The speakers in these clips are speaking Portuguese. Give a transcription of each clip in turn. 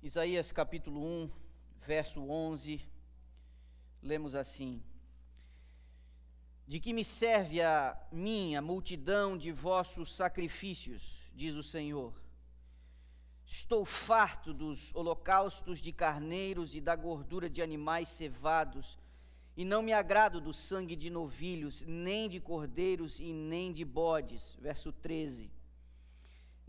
Isaías capítulo 1, verso 11, lemos assim: De que me serve a mim a multidão de vossos sacrifícios, diz o Senhor. Estou farto dos holocaustos de carneiros e da gordura de animais cevados, e não me agrado do sangue de novilhos, nem de cordeiros e nem de bodes. Verso 13.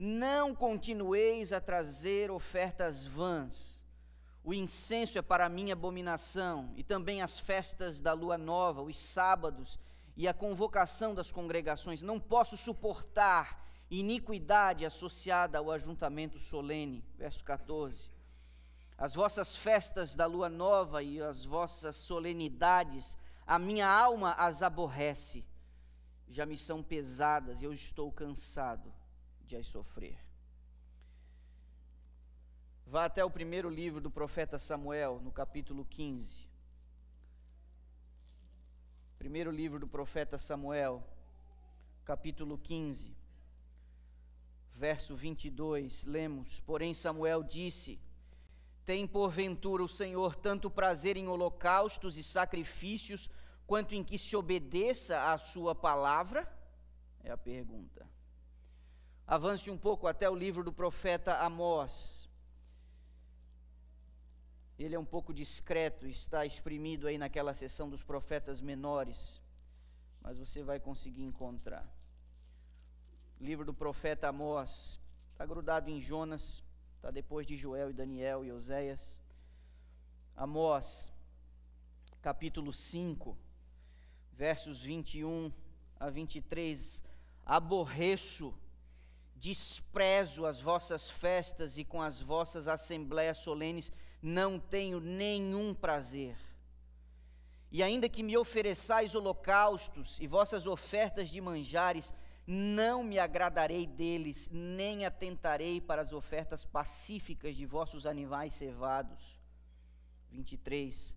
Não continueis a trazer ofertas vãs. O incenso é para mim abominação, e também as festas da lua nova, os sábados e a convocação das congregações. Não posso suportar iniquidade associada ao ajuntamento solene. Verso 14. As vossas festas da lua nova e as vossas solenidades, a minha alma as aborrece. Já me são pesadas e eu estou cansado de as sofrer. Vá até o primeiro livro do profeta Samuel, no capítulo 15. Primeiro livro do profeta Samuel, capítulo 15, verso 22, lemos: Porém Samuel disse: Tem porventura o Senhor tanto prazer em holocaustos e sacrifícios, quanto em que se obedeça à sua palavra? É a pergunta. Avance um pouco até o livro do profeta Amós. Ele é um pouco discreto, está exprimido aí naquela seção dos profetas menores, mas você vai conseguir encontrar. Livro do profeta Amós, está grudado em Jonas, está depois de Joel e Daniel e Oséias. Amós, capítulo 5, versos 21 a 23. Aborreço, desprezo as vossas festas, e com as vossas assembléias solenes não tenho nenhum prazer. E ainda que me ofereçais holocaustos e vossas ofertas de manjares, não me agradarei deles, nem atentarei para as ofertas pacíficas de vossos animais cevados. 23.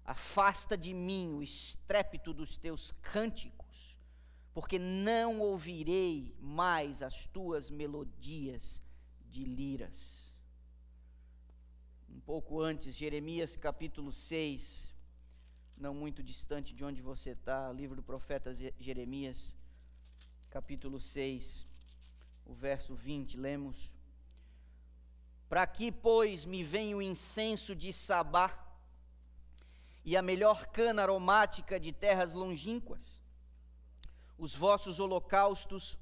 Afasta de mim o estrépito dos teus cânticos, porque não ouvirei mais as tuas melodias de liras. Um pouco antes, Jeremias capítulo 6, não muito distante de onde você está, livro do profeta Jeremias, capítulo 6, o verso 20, lemos: Para que, pois, me vem o incenso de Sabá, e a melhor cana aromática de terras longínquas? Os vossos holocaustos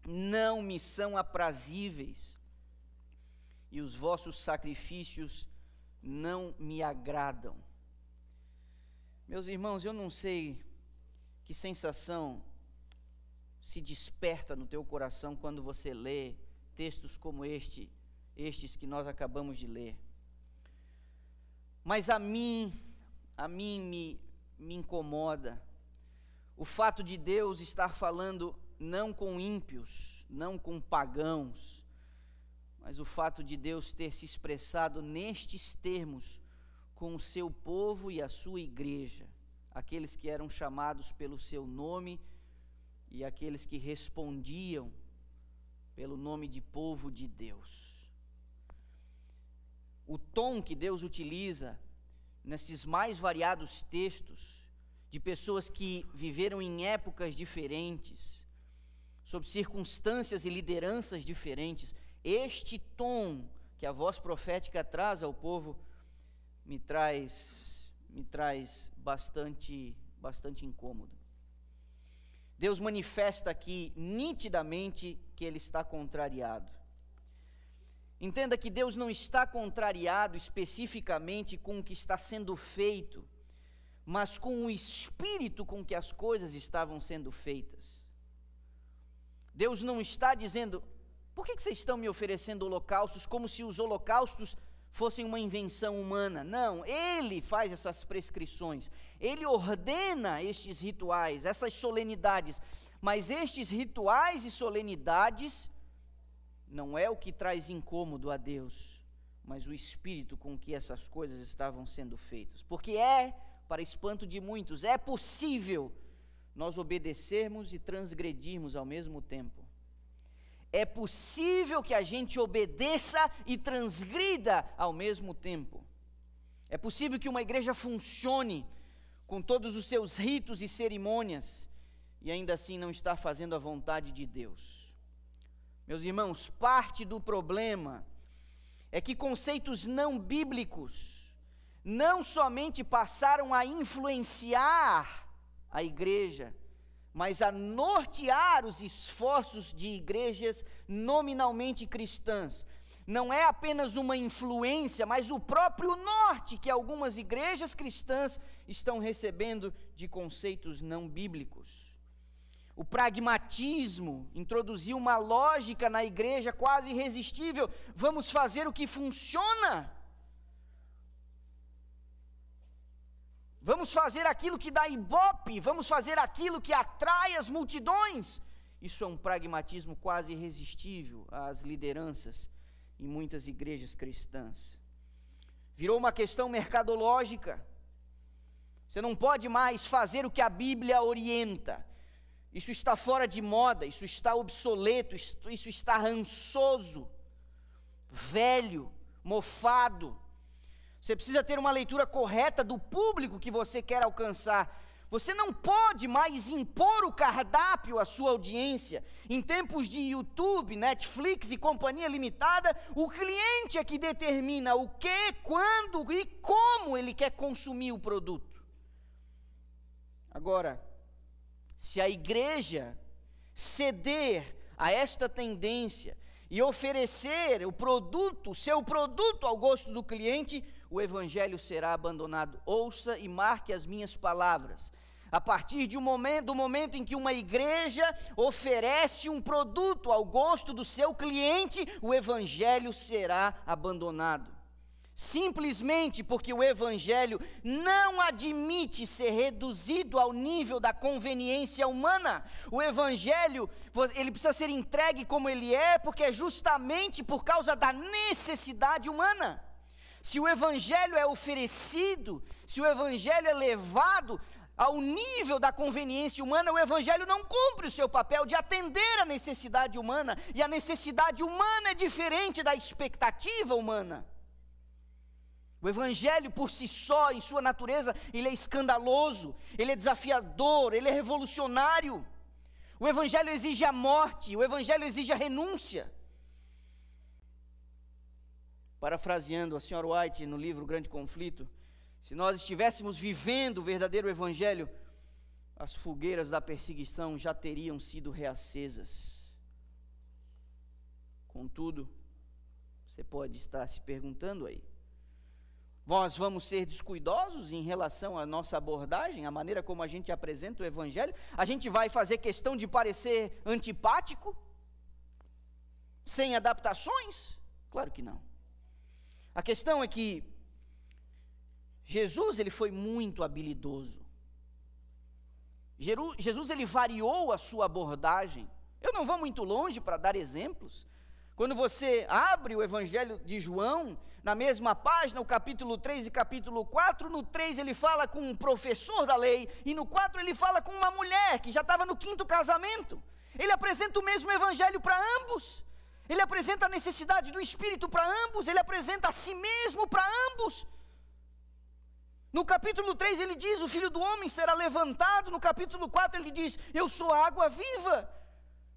não me são aprazíveis, e os vossos sacrifícios não me agradam. Meus irmãos, eu não sei que sensação se desperta no teu coração quando você lê textos como estes que nós acabamos de ler. Mas a mim me incomoda o fato de Deus estar falando não com ímpios, não com pagãos, mas o fato de Deus ter se expressado nestes termos com o seu povo e a sua igreja, aqueles que eram chamados pelo seu nome e aqueles que respondiam pelo nome de povo de Deus. O tom que Deus utiliza nesses mais variados textos, de pessoas que viveram em épocas diferentes, sob circunstâncias e lideranças diferentes, este tom que a voz profética traz ao povo me traz bastante incômodo. Deus manifesta aqui nitidamente que ele está contrariado. Entenda que Deus não está contrariado especificamente com o que está sendo feito, mas com o espírito com que as coisas estavam sendo feitas. Deus não está dizendo: por que vocês estão me oferecendo holocaustos, como se os holocaustos fossem uma invenção humana? Não, Ele faz essas prescrições, Ele ordena estes rituais, essas solenidades, mas estes rituais e solenidades não é o que traz incômodo a Deus, mas o espírito com que essas coisas estavam sendo feitas, porque para espanto de muitos, é possível nós obedecermos e transgredirmos ao mesmo tempo. é possível que a gente obedeça e transgrida ao mesmo tempo. É possível que uma igreja funcione com todos os seus ritos e cerimônias e ainda assim não estar fazendo a vontade de Deus. Meus irmãos, parte do problema é que conceitos não bíblicos não somente passaram a influenciar a igreja, mas a nortear os esforços de igrejas nominalmente cristãs. Não é apenas uma influência, mas o próprio norte que algumas igrejas cristãs estão recebendo de conceitos não bíblicos. O pragmatismo introduziu uma lógica na igreja quase irresistível: vamos fazer o que funciona. Vamos fazer aquilo que dá ibope, vamos fazer aquilo que atrai as multidões. Isso é um pragmatismo quase irresistível às lideranças em muitas igrejas cristãs. Virou uma questão mercadológica. Você não pode mais fazer o que a Bíblia orienta. Isso está fora de moda, isso está obsoleto, isso está rançoso, velho, mofado. Você precisa ter uma leitura correta do público que você quer alcançar. Você não pode mais impor o cardápio à sua audiência. Em tempos de YouTube, Netflix e companhia limitada, o cliente é que determina o que, quando e como ele quer consumir o produto. Agora, se a igreja ceder a esta tendência e oferecer o seu produto ao gosto do cliente, o evangelho será abandonado. Ouça e marque as minhas palavras. A partir do momento em que uma igreja oferece um produto ao gosto do seu cliente, o evangelho será abandonado. Simplesmente porque o evangelho não admite ser reduzido ao nível da conveniência humana. O evangelho, ele precisa ser entregue como ele é, porque é justamente por causa da necessidade humana. Se o evangelho é oferecido, se o evangelho é levado ao nível da conveniência humana, o evangelho não cumpre o seu papel de atender a necessidade humana, e a necessidade humana é diferente da expectativa humana. O evangelho por si só, em sua natureza, ele é escandaloso, ele é desafiador, ele é revolucionário. O evangelho exige a morte, o evangelho exige a renúncia. Parafraseando a senhora White no livro Grande Conflito, se nós estivéssemos vivendo o verdadeiro evangelho, as fogueiras da perseguição já teriam sido reacesas. Contudo, você pode estar se perguntando aí, nós vamos ser descuidosos em relação à nossa abordagem, a maneira como a gente apresenta o evangelho? A gente vai fazer questão de parecer antipático? Sem adaptações? Claro que não. A questão é que Jesus, ele foi muito habilidoso. Jesus, ele variou a sua abordagem. Eu não vou muito longe para dar exemplos. Quando você abre o Evangelho de João, na mesma página, o capítulo 3 e capítulo 4, no 3 ele fala com um professor da lei, e no 4 ele fala com uma mulher que já estava no 5º casamento. Ele apresenta o mesmo Evangelho para ambos. Ele apresenta a necessidade do Espírito para ambos, ele apresenta a si mesmo para ambos. No capítulo 3 ele diz, o Filho do Homem será levantado. No capítulo 4 ele diz, eu sou a água viva.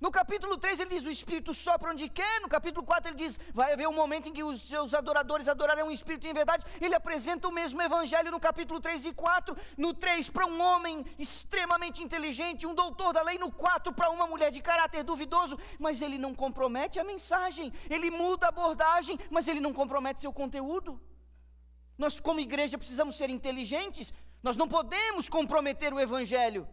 No capítulo 3 ele diz, o Espírito sopra onde quer. No capítulo 4 ele diz, vai haver um momento em que os seus adoradores adorarão o Espírito em verdade. Ele apresenta o mesmo Evangelho no capítulo 3 e 4. No 3 para um homem extremamente inteligente, um doutor da lei. No 4 para uma mulher de caráter duvidoso. Mas ele não compromete a mensagem. Ele muda a abordagem, mas ele não compromete seu conteúdo. Nós como igreja precisamos ser inteligentes. Nós não podemos comprometer o Evangelho,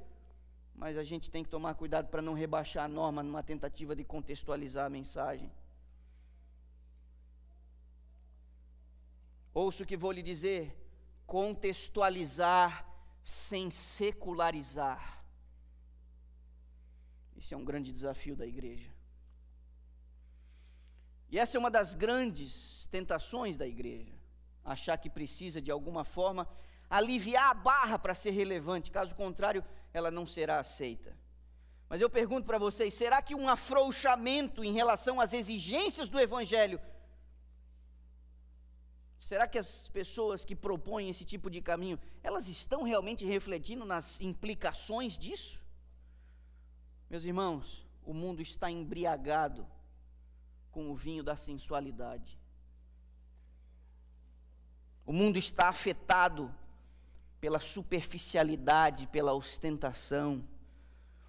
mas a gente tem que tomar cuidado para não rebaixar a norma numa tentativa de contextualizar a mensagem. Ouça o que vou lhe dizer: contextualizar sem secularizar. Esse é um grande desafio da igreja. E essa é uma das grandes tentações da igreja, achar que precisa de alguma forma aliviar a barra para ser relevante, caso contrário ela não será aceita. Mas eu pergunto para vocês, será que um afrouxamento em relação às exigências do Evangelho, será que as pessoas que propõem esse tipo de caminho, elas estão realmente refletindo nas implicações disso? Meus irmãos, o mundo está embriagado com o vinho da sensualidade. O mundo está afetado pela superficialidade, pela ostentação.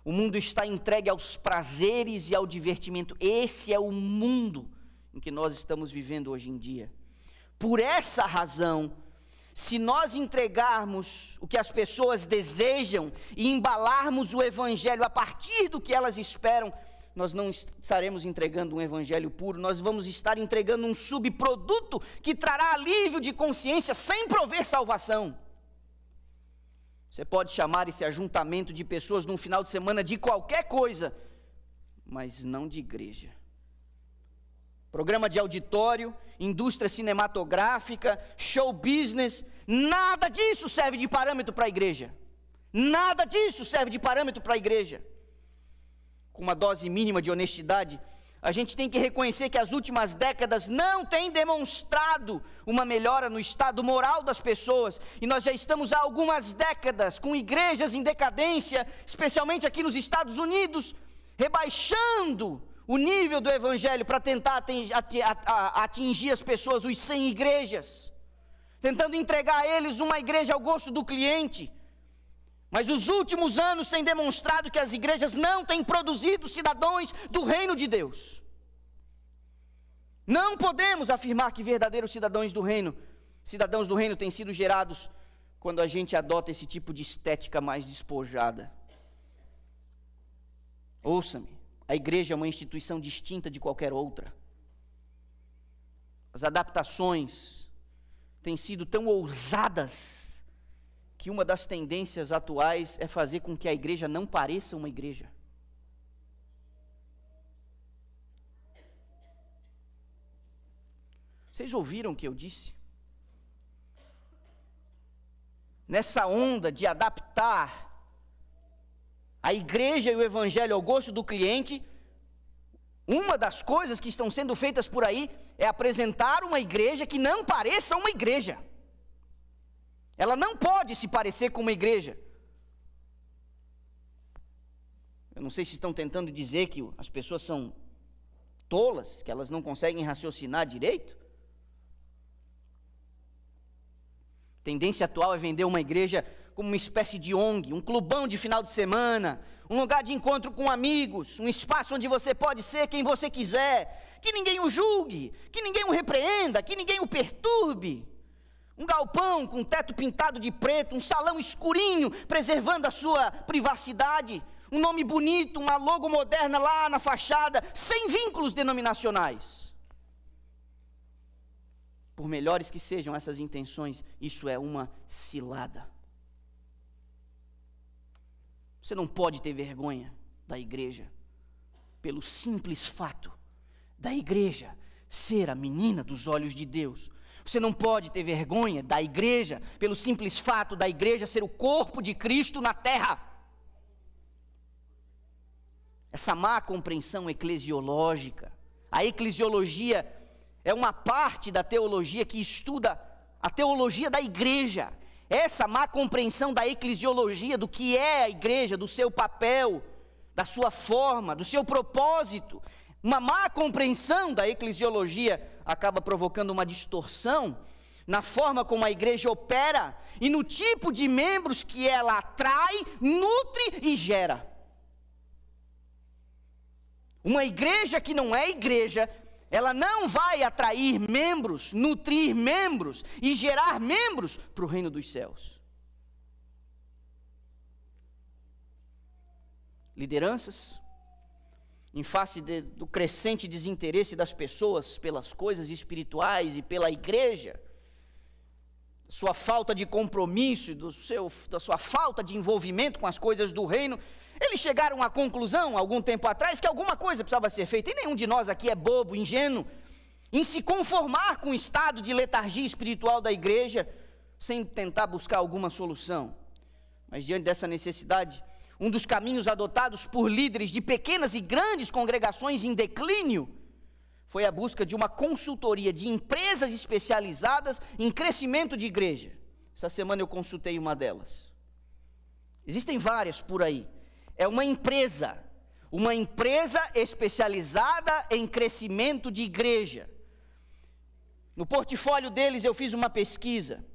O mundo está entregue aos prazeres e ao divertimento. Esse é o mundo em que nós estamos vivendo hoje em dia. Por essa razão, se nós entregarmos o que as pessoas desejam e embalarmos o Evangelho a partir do que elas esperam, nós não estaremos entregando um Evangelho puro, nós vamos estar entregando um subproduto que trará alívio de consciência sem prover salvação. Você pode chamar esse ajuntamento de pessoas num final de semana de qualquer coisa, mas não de igreja. Programa de auditório, indústria cinematográfica, show business, nada disso serve de parâmetro para a igreja. Nada disso serve de parâmetro para a igreja. Com uma dose mínima de honestidade, a gente tem que reconhecer que as últimas décadas não têm demonstrado uma melhora no estado moral das pessoas, e nós já estamos há algumas décadas com igrejas em decadência, especialmente aqui nos Estados Unidos, rebaixando o nível do Evangelho para tentar atingir as pessoas, os 100 igrejas, tentando entregar a eles uma igreja ao gosto do cliente. Mas os últimos anos têm demonstrado que as igrejas não têm produzido cidadãos do reino de Deus. Não podemos afirmar que verdadeiros cidadãos do reino têm sido gerados quando a gente adota esse tipo de estética mais despojada. Ouça-me, a igreja é uma instituição distinta de qualquer outra. As adaptações têm sido tão ousadas que uma das tendências atuais é fazer com que a igreja não pareça uma igreja. Vocês ouviram o que eu disse? Nessa onda de adaptar a igreja e o Evangelho ao gosto do cliente, uma das coisas que estão sendo feitas por aí é apresentar uma igreja que não pareça uma igreja. Ela não pode se parecer com uma igreja. Eu não sei se estão tentando dizer que as pessoas são tolas, que elas não conseguem raciocinar direito. A tendência atual é vender uma igreja como uma espécie de ONG, um clubão de final de semana, um lugar de encontro com amigos, um espaço onde você pode ser quem você quiser, que ninguém o julgue, que ninguém o repreenda, que ninguém o perturbe. Um galpão com teto pintado de preto, um salão escurinho, preservando a sua privacidade, um nome bonito, uma logo moderna lá na fachada, sem vínculos denominacionais. Por melhores que sejam essas intenções, isso é uma cilada. Você não pode ter vergonha da igreja, pelo simples fato da igreja ser a menina dos olhos de Deus. Você não pode ter vergonha da igreja pelo simples fato da igreja ser o corpo de Cristo na terra. Essa má compreensão eclesiológica, a eclesiologia é uma parte da teologia que estuda a teologia da igreja. Essa má compreensão da eclesiologia, do que é a igreja, do seu papel, da sua forma, do seu propósito, uma má compreensão da eclesiologia acaba provocando uma distorção na forma como a igreja opera e no tipo de membros que ela atrai, nutre e gera. Uma igreja que não é igreja, ela não vai atrair membros, nutrir membros e gerar membros para o reino dos céus. Lideranças, em face do crescente desinteresse das pessoas pelas coisas espirituais e pela igreja, sua falta de compromisso, da sua falta de envolvimento com as coisas do reino, eles chegaram à conclusão, algum tempo atrás, que alguma coisa precisava ser feita, e nenhum de nós aqui é bobo, ingênuo, em se conformar com o estado de letargia espiritual da igreja, sem tentar buscar alguma solução. Mas diante dessa necessidade, um dos caminhos adotados por líderes de pequenas e grandes congregações em declínio foi a busca de uma consultoria de empresas especializadas em crescimento de igreja. Essa semana eu consultei uma delas. Existem várias por aí. É uma empresa especializada em crescimento de igreja. No portfólio deles eu fiz uma pesquisa.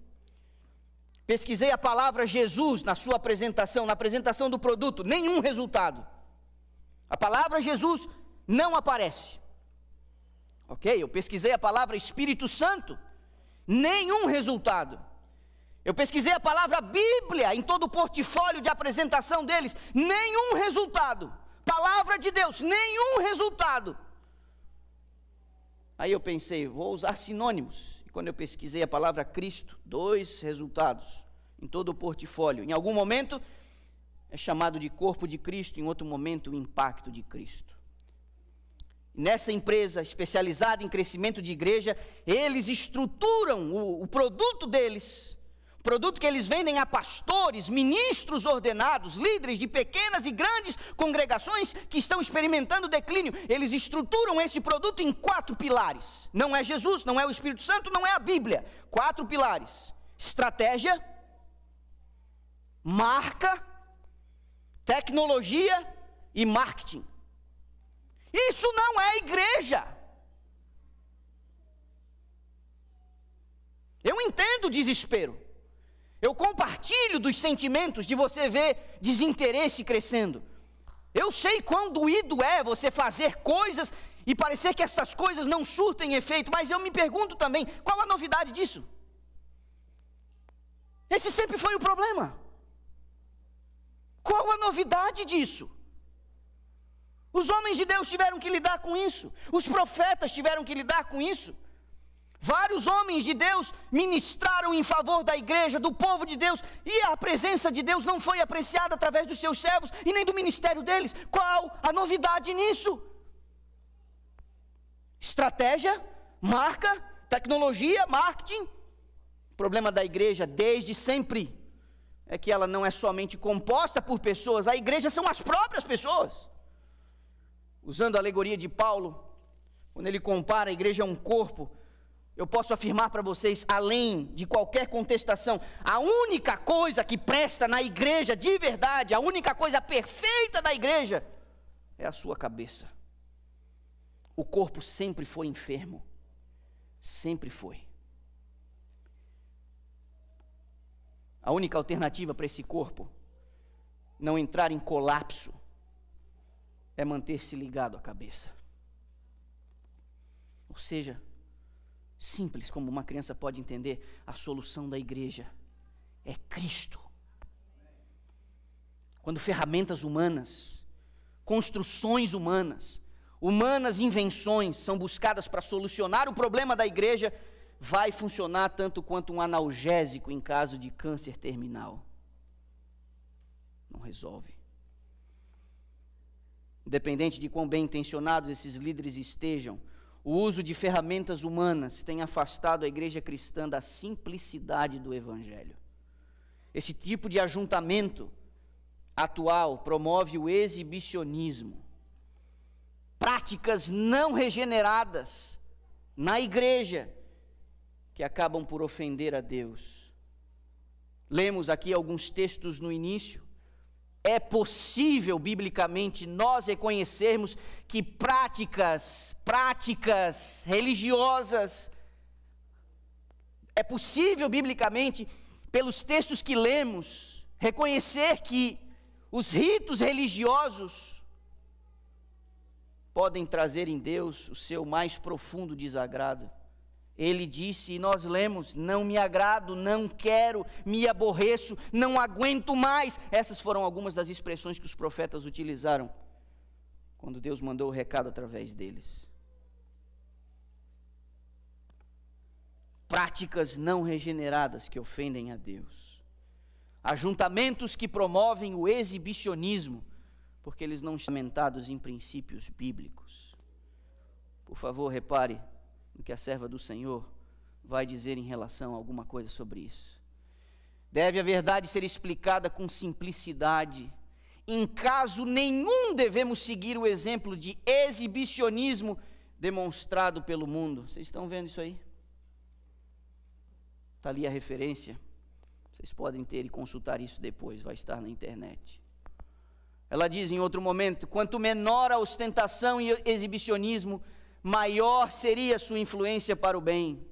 Pesquisei a palavra Jesus na sua apresentação, na apresentação do produto, nenhum resultado. A palavra Jesus não aparece. Ok? Eu pesquisei a palavra Espírito Santo, nenhum resultado. Eu pesquisei a palavra Bíblia em todo o portfólio de apresentação deles, nenhum resultado. Palavra de Deus, nenhum resultado. Aí eu pensei, vou usar sinônimos. Quando eu pesquisei a palavra Cristo, 2 resultados em todo o portfólio. Em algum momento é chamado de corpo de Cristo, em outro momento o impacto de Cristo. Nessa empresa especializada em crescimento de igreja, eles estruturam o produto deles, o produto que eles vendem a pastores, ministros ordenados, líderes de pequenas e grandes congregações que estão experimentando declínio. Eles estruturam esse produto em 4 pilares. Não é Jesus, não é o Espírito Santo, não é a Bíblia. 4 pilares: estratégia, marca, tecnologia e marketing. Isso não é igreja. Eu entendo o desespero. Eu compartilho dos sentimentos de você ver desinteresse crescendo. Eu sei quão doído é você fazer coisas e parecer que essas coisas não surtem efeito, mas eu me pergunto também, qual a novidade disso? Esse sempre foi o problema. Qual a novidade disso? Os homens de Deus tiveram que lidar com isso, os profetas tiveram que lidar com isso. Vários homens de Deus ministraram em favor da igreja, do povo de Deus, e a presença de Deus não foi apreciada através dos seus servos e nem do ministério deles. Qual a novidade nisso? Estratégia, marca, tecnologia, marketing. O problema da igreja desde sempre é que ela não é somente composta por pessoas, a igreja são as próprias pessoas. Usando a alegoria de Paulo, quando ele compara a igreja a um corpo, eu posso afirmar para vocês, além de qualquer contestação, a única coisa que presta na igreja de verdade, a única coisa perfeita da igreja, é a sua cabeça. O corpo sempre foi enfermo, sempre foi. A única alternativa para esse corpo não entrar em colapso é manter-se ligado à cabeça. Ou seja, simples como uma criança pode entender, a solução da igreja é Cristo. Quando ferramentas humanas, construções humanas, invenções são buscadas para solucionar o problema da igreja, vai funcionar tanto quanto um analgésico em caso de câncer terminal. Não resolve. Independente de quão bem intencionados esses líderes estejam, o uso de ferramentas humanas tem afastado a igreja cristã da simplicidade do evangelho. Esse tipo de ajuntamento atual promove o exibicionismo, práticas não regeneradas na igreja que acabam por ofender a Deus. Lemos aqui alguns textos no início. É possível, biblicamente, nós reconhecermos que práticas religiosas, é possível, biblicamente, pelos textos que lemos, reconhecer que os ritos religiosos podem trazer em Deus o seu mais profundo desagrado. Ele disse, e nós lemos, não me agrado, não quero, me aborreço, não aguento mais. Essas foram algumas das expressões que os profetas utilizaram quando Deus mandou o recado através deles. Práticas não regeneradas que ofendem a Deus. Ajuntamentos que promovem o exibicionismo, porque eles não estão fundamentados em princípios bíblicos. Por favor, repare o que a serva do Senhor vai dizer em relação a alguma coisa sobre isso. Deve a verdade ser explicada com simplicidade, Em caso nenhum devemos seguir o exemplo de exibicionismo demonstrado pelo mundo. Vocês estão vendo isso aí? Está ali a referência. Vocês podem ter e consultar isso depois, vai estar na internet. Ela diz em outro momento: quanto menor a ostentação e exibicionismo, maior seria sua influência para o bem.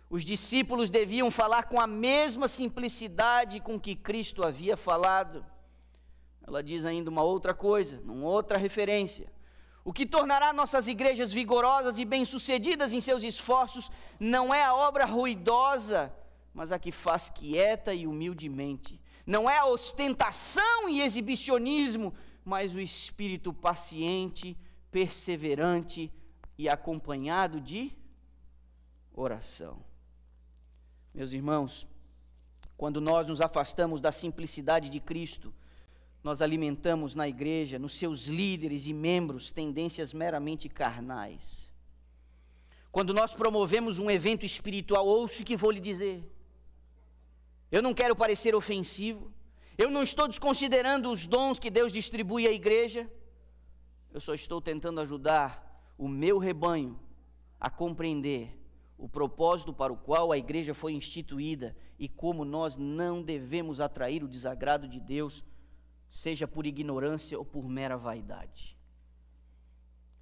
Os discípulos deviam falar com a mesma simplicidade com que Cristo havia falado. Ela diz ainda uma outra coisa, numa outra referência: o que tornará nossas igrejas vigorosas e bem-sucedidas em seus esforços não é a obra ruidosa, mas a que faz quieta e humildemente. Não é a ostentação e exibicionismo, mas o espírito paciente, perseverante e acompanhado de oração. Meus irmãos, quando nós nos afastamos da simplicidade de Cristo, nós alimentamos na igreja, nos seus líderes e membros, tendências meramente carnais. Quando nós promovemos um evento espiritual, ouça o que vou lhe dizer. Eu não quero parecer ofensivo, eu não estou desconsiderando os dons que Deus distribui à igreja, eu só estou tentando ajudar o meu rebanho a compreender o propósito para o qual a igreja foi instituída e como nós não devemos atrair o desagrado de Deus, seja por ignorância ou por mera vaidade.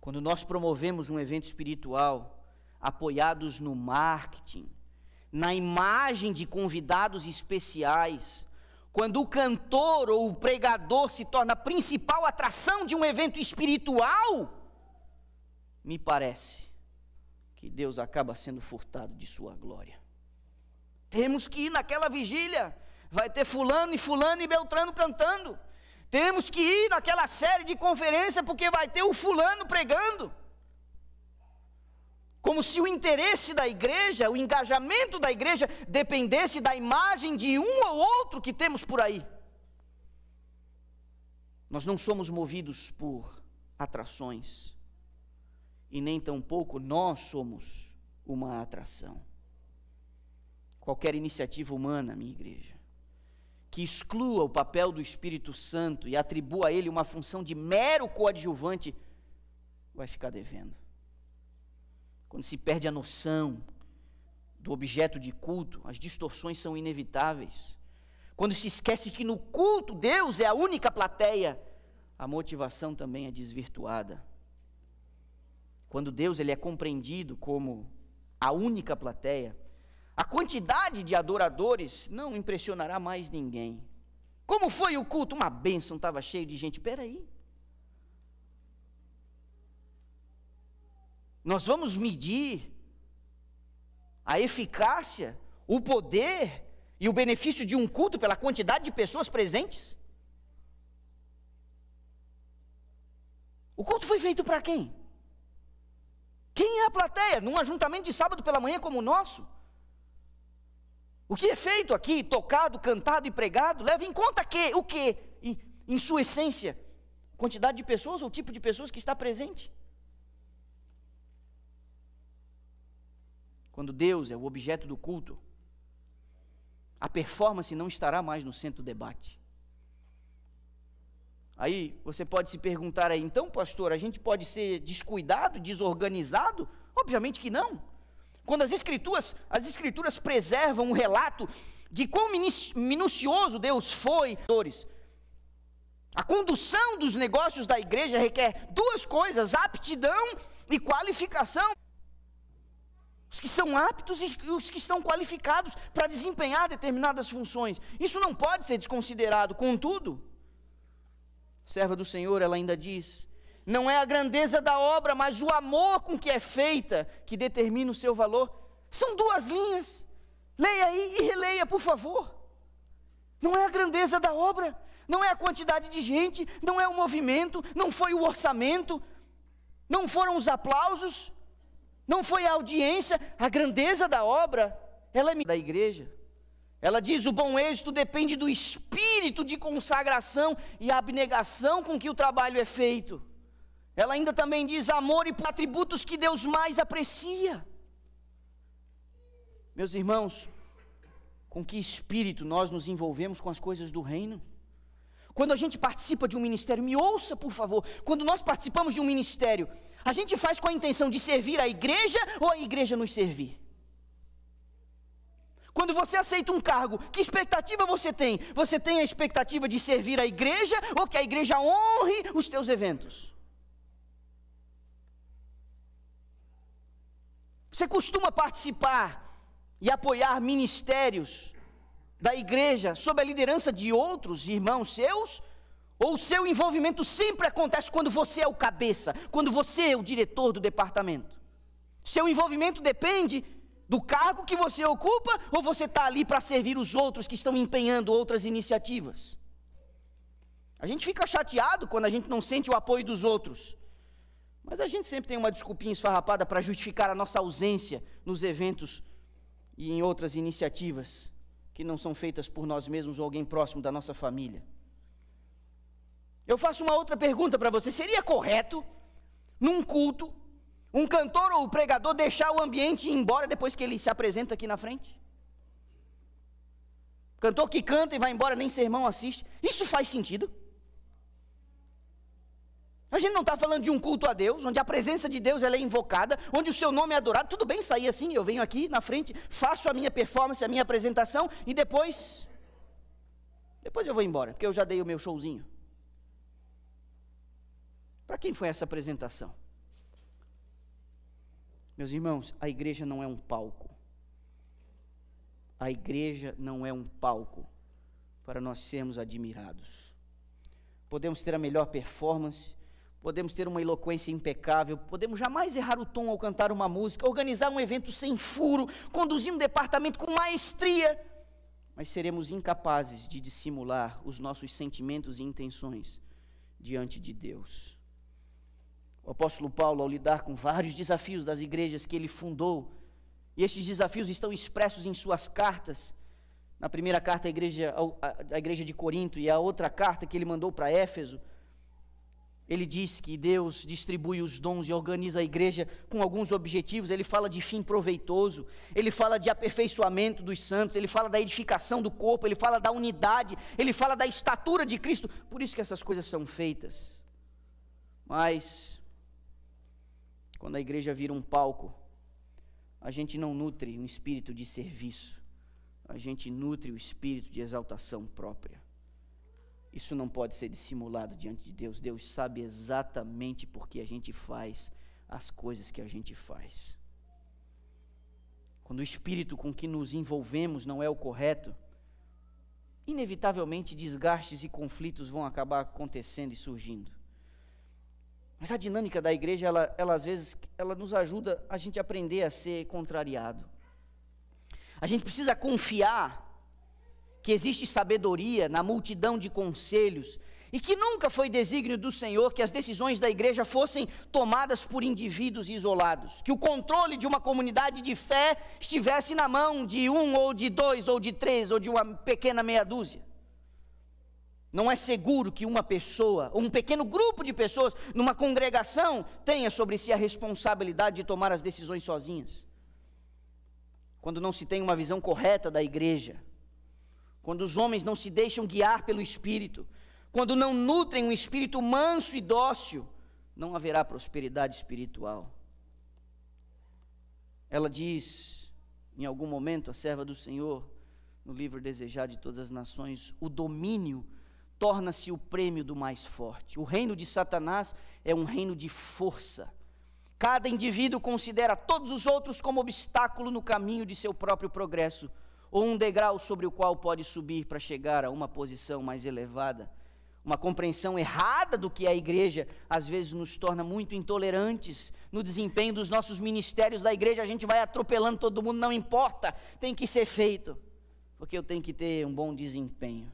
Quando nós promovemos um evento espiritual, apoiados no marketing, na imagem de convidados especiais, quando o cantor ou o pregador se torna a principal atração de um evento espiritual, me parece que Deus acaba sendo furtado de sua glória. Temos que ir naquela vigília, vai ter fulano e Beltrano cantando. Temos que ir naquela série de conferência porque vai ter o fulano pregando. Como se o interesse da igreja, o engajamento da igreja dependesse da imagem de um ou outro que temos por aí. Nós não somos movidos por atrações, e nem tampouco nós somos uma atração. Qualquer iniciativa humana, minha igreja, que exclua o papel do Espírito Santo e atribua a ele uma função de mero coadjuvante, vai ficar devendo. Quando se perde a noção do objeto de culto, as distorções são inevitáveis. Quando se esquece que no culto Deus é a única plateia, a motivação também é desvirtuada. Quando Deus ele é compreendido como a única plateia, a quantidade de adoradores não impressionará mais ninguém. Como foi o culto? Uma bênção, estava cheio de gente. Espera aí. Nós vamos medir a eficácia, o poder e o benefício de um culto pela quantidade de pessoas presentes? O culto foi feito para quem? Quem é a plateia? Num ajuntamento de sábado pela manhã como o nosso? O que é feito aqui, tocado, cantado e pregado, leva em conta o que? Em sua essência, quantidade de pessoas ou tipo de pessoas que está presente? Quando Deus é o objeto do culto, a performance não estará mais no centro do debate. Aí você pode se perguntar aí, então pastor, a gente pode ser descuidado, desorganizado? Obviamente que não. Quando as escrituras preservam um relato de quão minucioso Deus foi, a condução dos negócios da igreja requer duas coisas: aptidão e qualificação. Os que são aptos e os que estão qualificados para desempenhar determinadas funções. Isso não pode ser desconsiderado. Contudo, serva do Senhor, ela ainda diz: não é a grandeza da obra, mas o amor com que é feita que determina o seu valor. São duas linhas. Leia aí e releia, por favor. Não é a grandeza da obra, não é a quantidade de gente, não é o movimento, não foi o orçamento, não foram os aplausos, não foi a audiência. A grandeza da obra, ela é da igreja. Ela diz: o bom êxito depende do espírito de consagração e abnegação com que o trabalho é feito. Ela ainda também diz: amor e atributos que Deus mais aprecia. Meus irmãos, com que espírito nós nos envolvemos com as coisas do reino? Quando a gente participa de um ministério, me ouça por favor, quando nós participamos de um ministério, a gente faz com a intenção de servir a igreja ou a igreja nos servir? Quando você aceita um cargo, que expectativa você tem? Você tem a expectativa de servir a igreja ou que a igreja honre os teus eventos? Você costuma participar e apoiar ministérios da igreja sob a liderança de outros irmãos seus? Ou o seu envolvimento sempre acontece quando você é o cabeça, quando você é o diretor do departamento? Seu envolvimento depende do cargo que você ocupa, ou você está ali para servir os outros que estão empenhando outras iniciativas? A gente fica chateado quando a gente não sente o apoio dos outros, mas a gente sempre tem uma desculpinha esfarrapada para justificar a nossa ausência nos eventos e em outras iniciativas que não são feitas por nós mesmos ou alguém próximo da nossa família. Eu faço uma outra pergunta para você: seria correto, num culto, um cantor ou pregador deixar o ambiente e ir embora depois que ele se apresenta aqui na frente? Cantor que canta e vai embora, nem sermão assiste. Isso faz sentido? A gente não está falando de um culto a Deus, onde a presença de Deus ela é invocada, onde o seu nome é adorado. Tudo bem sair assim, eu venho aqui na frente, faço a minha performance, a minha apresentação, e depois eu vou embora, porque eu já dei o meu showzinho. Para quem foi essa apresentação? Meus irmãos, a igreja não é um palco. A igreja não é um palco para nós sermos admirados. Podemos ter a melhor performance, podemos ter uma eloquência impecável, podemos jamais errar o tom ao cantar uma música, organizar um evento sem furo, conduzir um departamento com maestria, mas seremos incapazes de dissimular os nossos sentimentos e intenções diante de Deus. O apóstolo Paulo, ao lidar com vários desafios das igrejas que ele fundou, e estes desafios estão expressos em suas cartas, na primeira carta à igreja de Corinto e a outra carta que ele mandou para Éfeso, ele diz que Deus distribui os dons e organiza a igreja com alguns objetivos. Ele fala de fim proveitoso, ele fala de aperfeiçoamento dos santos, ele fala da edificação do corpo, ele fala da unidade, ele fala da estatura de Cristo. Por isso que essas coisas são feitas. Mas quando a igreja vira um palco, a gente não nutre um espírito de serviço, a gente nutre o espírito de exaltação própria. Isso não pode ser dissimulado diante de Deus. Deus sabe exatamente por que a gente faz as coisas que a gente faz. Quando o espírito com que nos envolvemos não é o correto, inevitavelmente desgastes e conflitos vão acabar acontecendo e surgindo. Mas a dinâmica da igreja, ela às vezes, ela nos ajuda a gente aprender a ser contrariado. A gente precisa confiar que existe sabedoria na multidão de conselhos e que nunca foi desígnio do Senhor que as decisões da igreja fossem tomadas por indivíduos isolados, que o controle de uma comunidade de fé estivesse na mão de um ou de dois ou de três ou de uma pequena meia dúzia. Não é seguro que uma pessoa, ou um pequeno grupo de pessoas, numa congregação, tenha sobre si a responsabilidade de tomar as decisões sozinhas. Quando não se tem uma visão correta da igreja, quando os homens não se deixam guiar pelo Espírito, quando não nutrem um espírito manso e dócil, não haverá prosperidade espiritual. Ela diz, em algum momento, a serva do Senhor, no livro Desejado de Todas as Nações, o domínio torna-se o prêmio do mais forte. O reino de Satanás é um reino de força. Cada indivíduo considera todos os outros como obstáculo no caminho de seu próprio progresso, ou um degrau sobre o qual pode subir para chegar a uma posição mais elevada. Uma compreensão errada do que é a igreja, às vezes nos torna muito intolerantes no desempenho dos nossos ministérios da igreja. A gente vai atropelando todo mundo, não importa, tem que ser feito, porque eu tenho que ter um bom desempenho.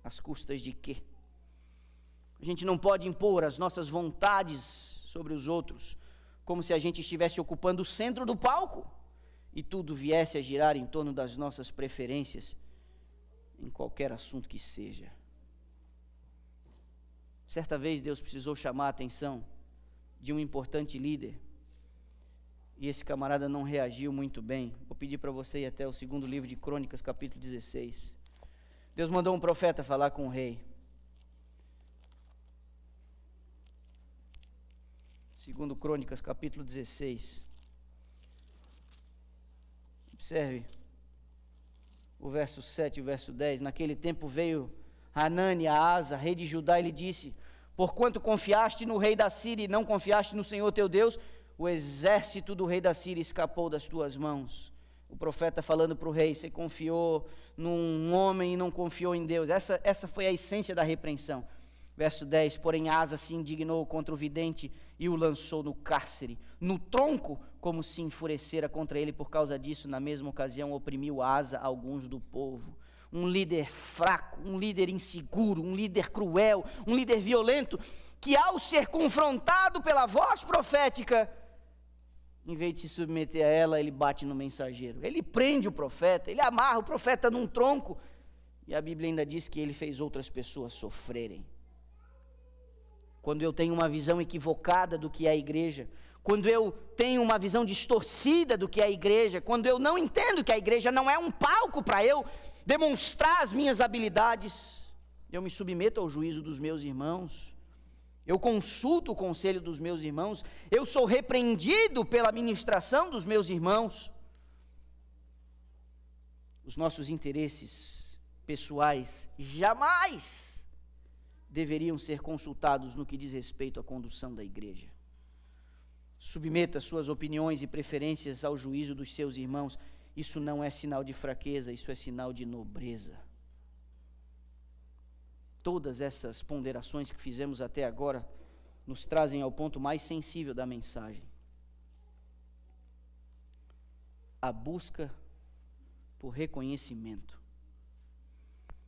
Às custas de quê? A gente não pode impor as nossas vontades sobre os outros, como se a gente estivesse ocupando o centro do palco e tudo viesse a girar em torno das nossas preferências, em qualquer assunto que seja. Certa vez Deus precisou chamar a atenção de um importante líder, e esse camarada não reagiu muito bem. Vou pedir para você ir até o segundo livro de Crônicas, capítulo 16. Deus mandou um profeta falar com o rei. Segundo Crônicas, capítulo 16. Observe o verso 7 e o verso 10. Naquele tempo veio Hanani a Asa, rei de Judá, e lhe disse: porquanto confiaste no rei da Síria e não confiaste no Senhor teu Deus, o exército do rei da Síria escapou das tuas mãos. O profeta falando para o rei: você confiou num homem e não confiou em Deus. Essa foi a essência da repreensão. Verso 10, porém Asa se indignou contra o vidente e o lançou no cárcere, no tronco, como se enfurecera contra ele. Por causa disso, na mesma ocasião, oprimiu Asa alguns do povo. Um líder fraco, um líder inseguro, um líder cruel, um líder violento, que ao ser confrontado pela voz profética, em vez de se submeter a ela, ele bate no mensageiro. Ele prende o profeta, ele amarra o profeta num tronco, e a Bíblia ainda diz que ele fez outras pessoas sofrerem. Quando eu tenho uma visão equivocada do que é a igreja, quando eu tenho uma visão distorcida do que é a igreja, quando eu não entendo que a igreja não é um palco para eu demonstrar as minhas habilidades, eu me submeto ao juízo dos meus irmãos, eu consulto o conselho dos meus irmãos, eu sou repreendido pela ministração dos meus irmãos. Os nossos interesses pessoais jamais deveriam ser consultados no que diz respeito à condução da igreja. Submeta suas opiniões e preferências ao juízo dos seus irmãos. Isso não é sinal de fraqueza, isso é sinal de nobreza. Todas essas ponderações que fizemos até agora nos trazem ao ponto mais sensível da mensagem: a busca por reconhecimento,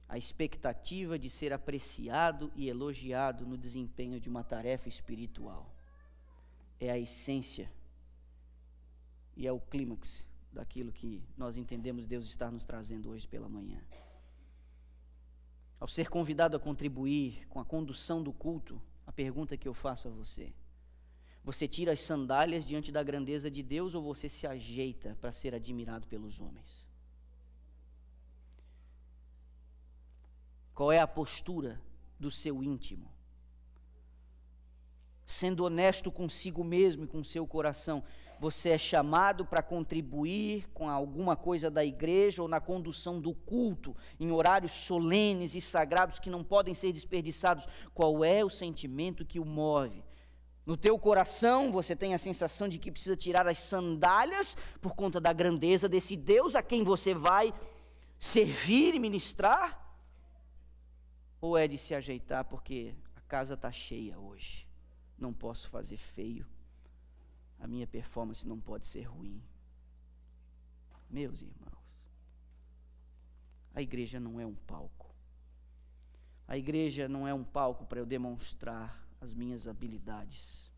a expectativa de ser apreciado e elogiado no desempenho de uma tarefa espiritual. É a essência e é o clímax daquilo que nós entendemos Deus estar nos trazendo hoje pela manhã. Ao ser convidado a contribuir com a condução do culto, a pergunta que eu faço a você: você tira as sandálias diante da grandeza de Deus ou você se ajeita para ser admirado pelos homens? Qual é a postura do seu íntimo? Sendo honesto consigo mesmo e com seu coração, você é chamado para contribuir com alguma coisa da igreja ou na condução do culto, em horários solenes e sagrados que não podem ser desperdiçados. Qual é o sentimento que o move? No teu coração você tem a sensação de que precisa tirar as sandálias por conta da grandeza desse Deus a quem você vai servir e ministrar? Ou é de se ajeitar porque a casa está cheia hoje, não posso fazer feio, a minha performance não pode ser ruim? Meus irmãos, a igreja não é um palco. A igreja não é um palco para eu demonstrar as minhas habilidades.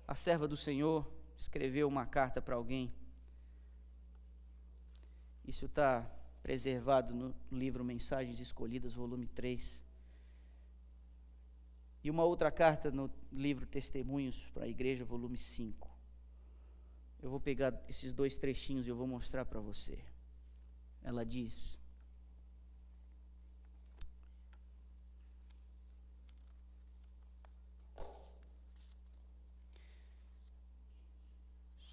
A serva do Senhor escreveu uma carta para alguém. Isso está preservado no livro Mensagens Escolhidas, volume 3. E uma outra carta no livro Testemunhos para a Igreja, volume 5. Eu vou pegar esses dois trechinhos e eu vou mostrar para você. Ela diz: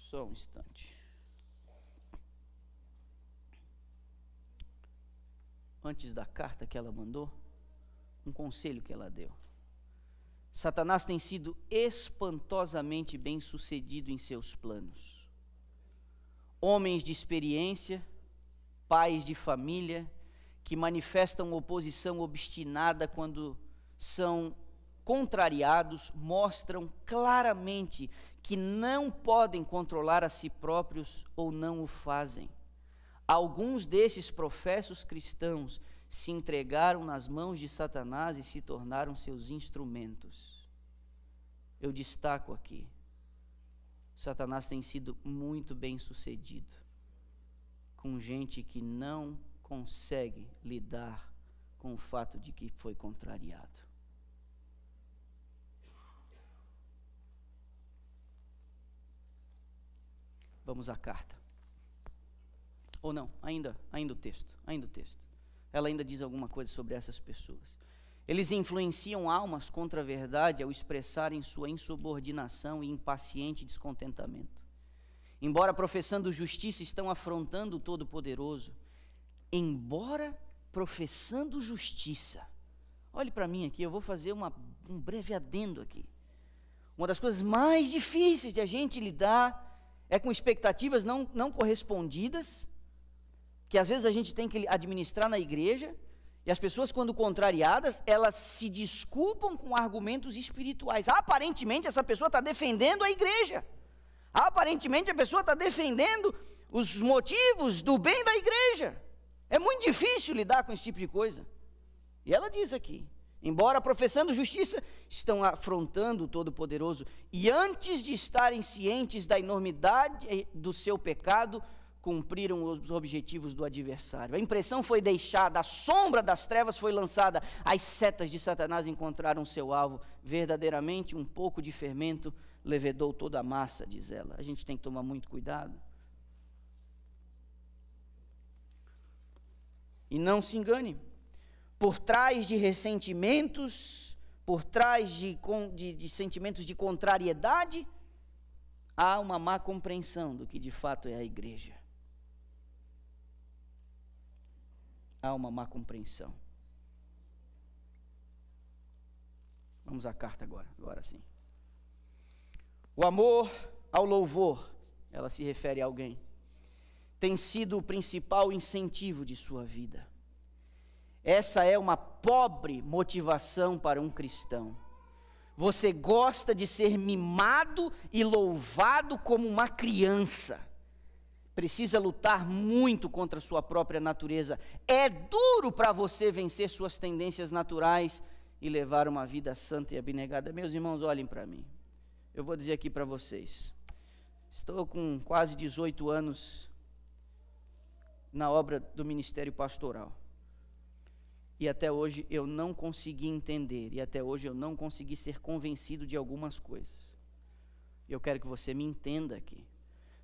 só um instante. Antes da carta que ela mandou, um conselho que ela deu. Satanás tem sido espantosamente bem-sucedido em seus planos. Homens de experiência, pais de família, que manifestam oposição obstinada quando são contrariados, mostram claramente que não podem controlar a si próprios ou não o fazem. Alguns desses professos cristãos se entregaram nas mãos de Satanás e se tornaram seus instrumentos. Eu destaco aqui: Satanás tem sido muito bem sucedido com gente que não consegue lidar com o fato de que foi contrariado. Vamos à carta. Ou não, ainda o texto. Ela ainda diz alguma coisa sobre essas pessoas. Eles influenciam almas contra a verdade ao expressarem sua insubordinação e impaciente descontentamento. Embora professando justiça, estão afrontando o Todo-Poderoso. Embora professando justiça. Olhe para mim aqui, eu vou fazer um breve adendo aqui. Uma das coisas mais difíceis de a gente lidar é com expectativas não correspondidas, que às vezes a gente tem que administrar na igreja, e as pessoas, quando contrariadas, elas se desculpam com argumentos espirituais. Aparentemente essa pessoa está defendendo a igreja. Aparentemente a pessoa está defendendo os motivos do bem da igreja. É muito difícil lidar com esse tipo de coisa. E ela diz aqui, embora professando justiça, estão afrontando o Todo-Poderoso, e antes de estarem cientes da enormidade do seu pecado, cumpriram os objetivos do adversário. A impressão foi deixada, a sombra das trevas foi lançada, as setas de Satanás encontraram seu alvo. Verdadeiramente um pouco de fermento levedou toda a massa, diz ela. A gente tem que tomar muito cuidado. E não se engane, por trás de ressentimentos, por trás de sentimentos de contrariedade, há uma má compreensão do que de fato é a igreja. Há uma má compreensão. Vamos à carta agora sim. O amor ao louvor, ela se refere a alguém, tem sido o principal incentivo de sua vida. Essa é uma pobre motivação para um cristão. Você gosta de ser mimado e louvado como uma criança. Precisa lutar muito contra a sua própria natureza. É duro para você vencer suas tendências naturais e levar uma vida santa e abnegada. Meus irmãos, olhem para mim. Eu vou dizer aqui para vocês. Estou com quase 18 anos na obra do ministério pastoral. E até hoje eu não consegui entender, e até hoje eu não consegui ser convencido de algumas coisas. Eu quero que você me entenda aqui,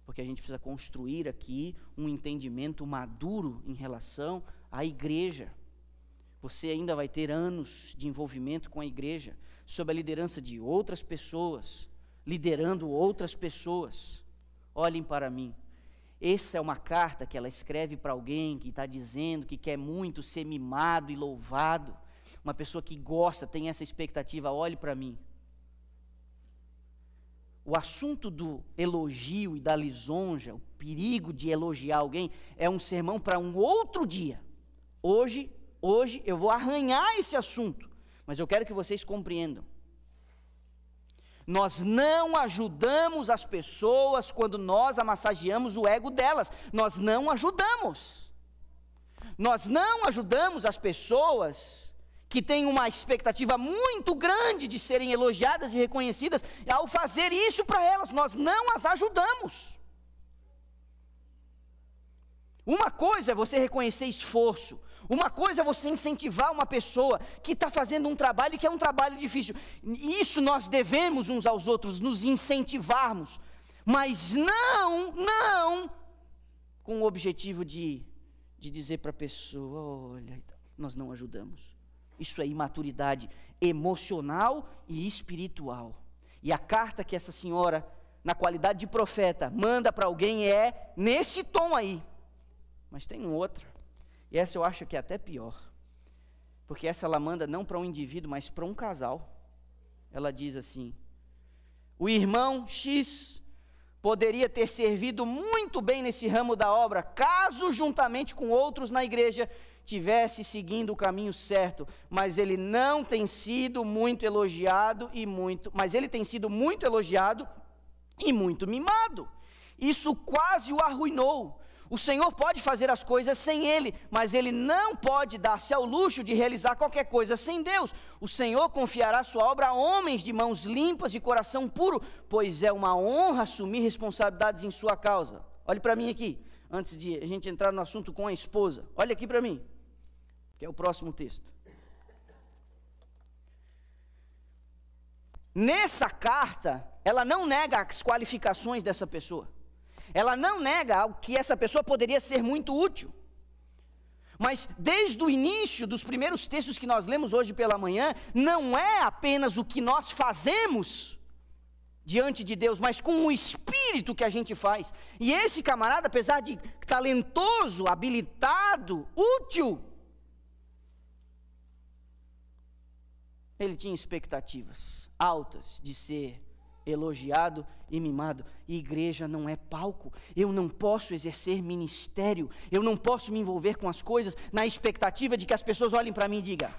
porque a gente precisa construir aqui um entendimento maduro em relação à igreja. Você ainda vai ter anos de envolvimento com a igreja, sob a liderança de outras pessoas, liderando outras pessoas. Olhem para mim. Essa é uma carta que ela escreve para alguém que está dizendo que quer muito ser mimado e louvado. Uma pessoa que gosta, tem essa expectativa. Olhe para mim. O assunto do elogio e da lisonja, o perigo de elogiar alguém, é um sermão para um outro dia. Hoje eu vou arranhar esse assunto, mas eu quero que vocês compreendam. Nós não ajudamos as pessoas quando nós amassageamos o ego delas. Nós não ajudamos. Nós não ajudamos as pessoas que têm uma expectativa muito grande de serem elogiadas e reconhecidas. Ao fazer isso para elas, nós não as ajudamos. Uma coisa é você reconhecer esforço. Uma coisa é você incentivar uma pessoa que está fazendo um trabalho que é um trabalho difícil. Isso nós devemos uns aos outros, nos incentivarmos. Mas não com o objetivo de dizer para a pessoa, olha, nós não ajudamos. Isso é imaturidade emocional e espiritual. E a carta que essa senhora, na qualidade de profeta, manda para alguém é nesse tom aí. Mas tem outra. E essa eu acho que é até pior, porque essa ela manda não para um indivíduo, mas para um casal. Ela diz assim: o irmão X poderia ter servido muito bem nesse ramo da obra, caso juntamente com outros na igreja tivesse seguindo o caminho certo, mas ele não tem sido muito elogiado mas ele tem sido muito elogiado e muito mimado. Isso quase o arruinou. O Senhor pode fazer as coisas sem ele, mas ele não pode dar-se ao luxo de realizar qualquer coisa sem Deus. O Senhor confiará sua obra a homens de mãos limpas e coração puro, pois é uma honra assumir responsabilidades em sua causa. Olhe para mim aqui, antes de a gente entrar no assunto com a esposa. Olha aqui para mim, que é o próximo texto. Nessa carta, ela não nega as qualificações dessa pessoa. Ela não nega que essa pessoa poderia ser muito útil. Mas desde o início dos primeiros textos que nós lemos hoje pela manhã, não é apenas o que nós fazemos diante de Deus, mas com o espírito que a gente faz. E esse camarada, apesar de talentoso, habilitado, útil, ele tinha expectativas altas de ser elogiado e mimado. E igreja não é palco. Eu não posso exercer ministério, eu não posso me envolver com as coisas na expectativa de que as pessoas olhem para mim e digam: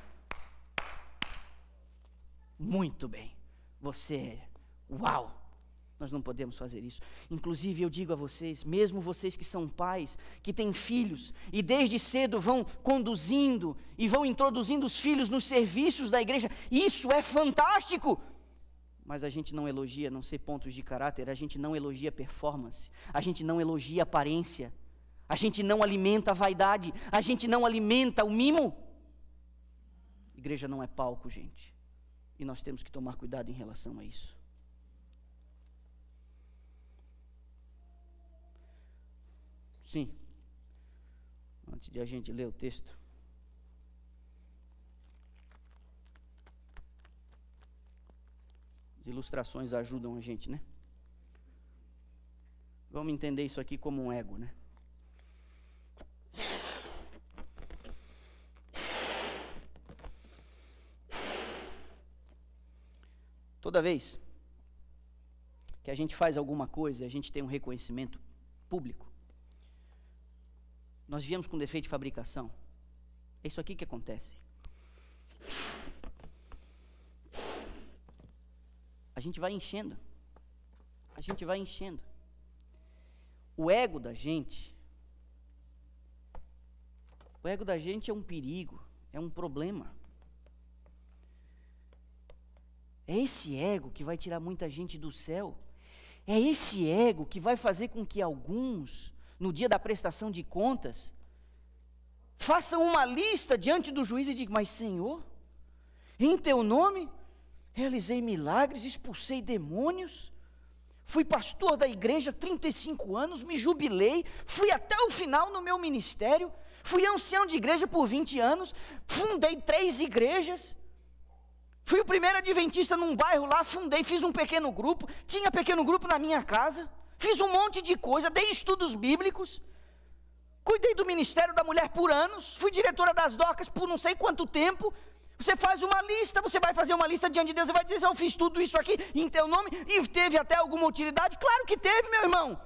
muito bem, você, uau. Nós não podemos fazer isso. Inclusive eu digo a vocês, mesmo vocês que são pais, que têm filhos, e desde cedo vão conduzindo e vão introduzindo os filhos nos serviços da igreja, isso é fantástico. Mas a gente não elogia, não sei, pontos de caráter, a gente não elogia performance, a gente não elogia aparência, a gente não alimenta a vaidade, a gente não alimenta o mimo. Igreja não é palco, gente, e nós temos que tomar cuidado em relação a isso. Sim, antes de a gente ler o texto, as ilustrações ajudam a gente, né? Vamos entender isso aqui como um ego, né? Toda vez que a gente faz alguma coisa, a gente tem um reconhecimento público, nós viemos com defeito de fabricação. É isso aqui que acontece. A gente vai enchendo. A gente vai enchendo. O ego da gente é um perigo, é um problema. É esse ego que vai tirar muita gente do céu. É esse ego que vai fazer com que alguns, no dia da prestação de contas, façam uma lista diante do juiz e digam: mas Senhor, em teu nome realizei milagres, expulsei demônios, fui pastor da igreja 35 anos, me jubilei, fui até o final no meu ministério, fui ancião de igreja por 20 anos, fundei 3 igrejas, fui o primeiro adventista num bairro lá, fiz um pequeno grupo, tinha pequeno grupo na minha casa, fiz um monte de coisa, dei estudos bíblicos, cuidei do ministério da mulher por anos, fui diretora das docas por não sei quanto tempo. Você faz uma lista, você vai fazer uma lista diante de Deus e vai dizer: eu fiz tudo isso aqui em teu nome, e teve até alguma utilidade? Claro que teve, meu irmão.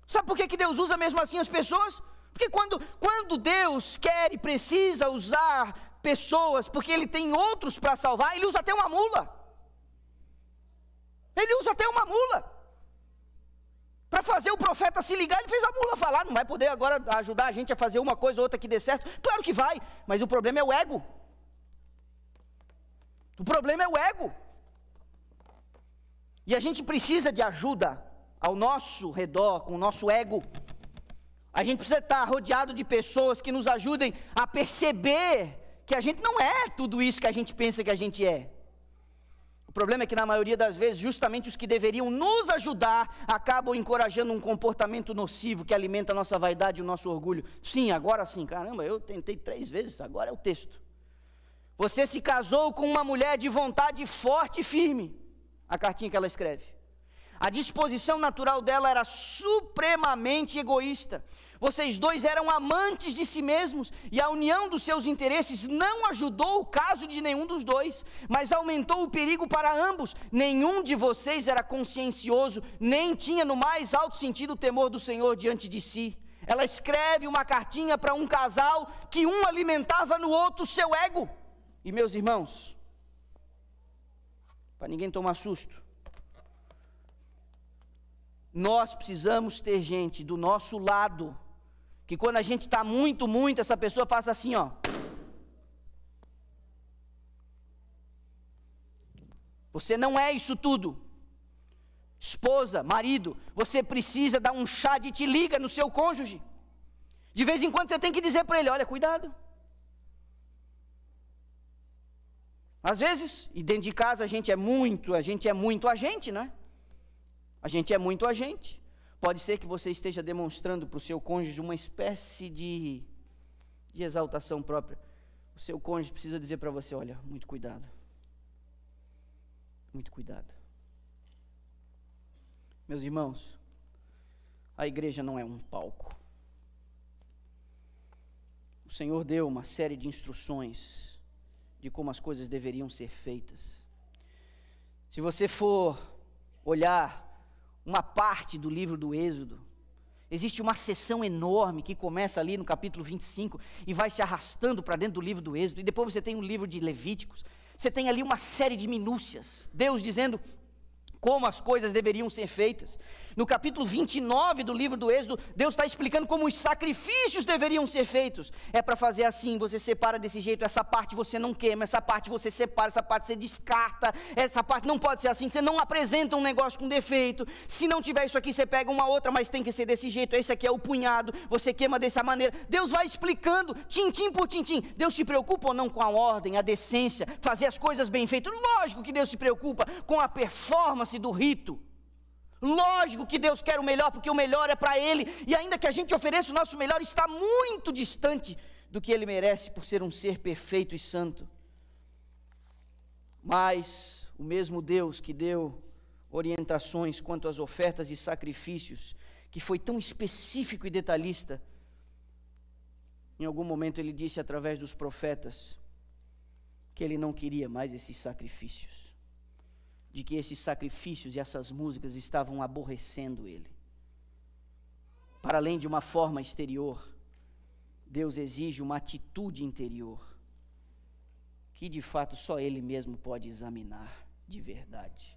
Sabe por que Deus usa mesmo assim as pessoas? Porque quando Deus quer e precisa usar pessoas, porque Ele tem outros para salvar, Ele usa até uma mula. Ele usa até uma mula. Para fazer o profeta se ligar, ele fez a mula falar. Não vai poder agora ajudar a gente a fazer uma coisa ou outra que dê certo? Claro que vai, mas o problema é o ego. O problema é o ego. E a gente precisa de ajuda ao nosso redor, com o nosso ego. A gente precisa estar rodeado de pessoas que nos ajudem a perceber que a gente não é tudo isso que a gente pensa que a gente é. O problema é que na maioria das vezes, justamente os que deveriam nos ajudar, acabam encorajando um comportamento nocivo que alimenta a nossa vaidade e o nosso orgulho. Sim, agora sim, caramba, eu tentei 3 vezes, agora é o texto. Você se casou com uma mulher de vontade forte e firme, a cartinha que ela escreve. A disposição natural dela era supremamente egoísta. Vocês dois eram amantes de si mesmos, e a união dos seus interesses não ajudou o caso de nenhum dos dois, mas aumentou o perigo para ambos. Nenhum de vocês era consciencioso, nem tinha no mais alto sentido o temor do Senhor diante de si. Ela escreve uma cartinha para um casal que um alimentava no outro o seu ego. E meus irmãos, para ninguém tomar susto, nós precisamos ter gente do nosso lado, que quando a gente está muito, essa pessoa faça assim, ó. Você não é isso tudo. Esposa, marido, você precisa dar um chá de te liga no seu cônjuge. De vez em quando você tem que dizer para ele: olha, cuidado. Às vezes, e dentro de casa a gente é muito a gente, né? A gente é muito a gente. Pode ser que você esteja demonstrando para o seu cônjuge uma espécie de exaltação própria. O seu cônjuge precisa dizer para você: olha, muito cuidado. Muito cuidado. Meus irmãos, a igreja não é um palco. O Senhor deu uma série de instruções de como as coisas deveriam ser feitas. Se você for olhar uma parte do livro do Êxodo, existe uma seção enorme que começa ali no capítulo 25 e vai se arrastando para dentro do livro do Êxodo, e depois você tem o livro de Levíticos. Você tem ali uma série de minúcias, Deus dizendo como as coisas deveriam ser feitas. No capítulo 29 do livro do Êxodo, Deus está explicando como os sacrifícios deveriam ser feitos. É para fazer assim, você separa desse jeito, essa parte você não queima, essa parte você separa, essa parte você descarta, essa parte não pode ser assim, você não apresenta um negócio com defeito. Se não tiver isso aqui, você pega uma outra, mas tem que ser desse jeito, esse aqui é o punhado, você queima dessa maneira. Deus vai explicando, tintim por tintim. Deus se preocupa ou não com a ordem, a decência, fazer as coisas bem feitas? Lógico que Deus se preocupa com a performance do rito. Lógico que Deus quer o melhor, porque o melhor é para Ele, e ainda que a gente ofereça o nosso melhor, está muito distante do que Ele merece, por ser um ser perfeito e santo. Mas o mesmo Deus que deu orientações quanto às ofertas e sacrifícios, que foi tão específico e detalhista, em algum momento Ele disse através dos profetas que Ele não queria mais esses sacrifícios, de que esses sacrifícios e essas músicas estavam aborrecendo Ele. Para além de uma forma exterior, Deus exige uma atitude interior, que de fato só Ele mesmo pode examinar de verdade.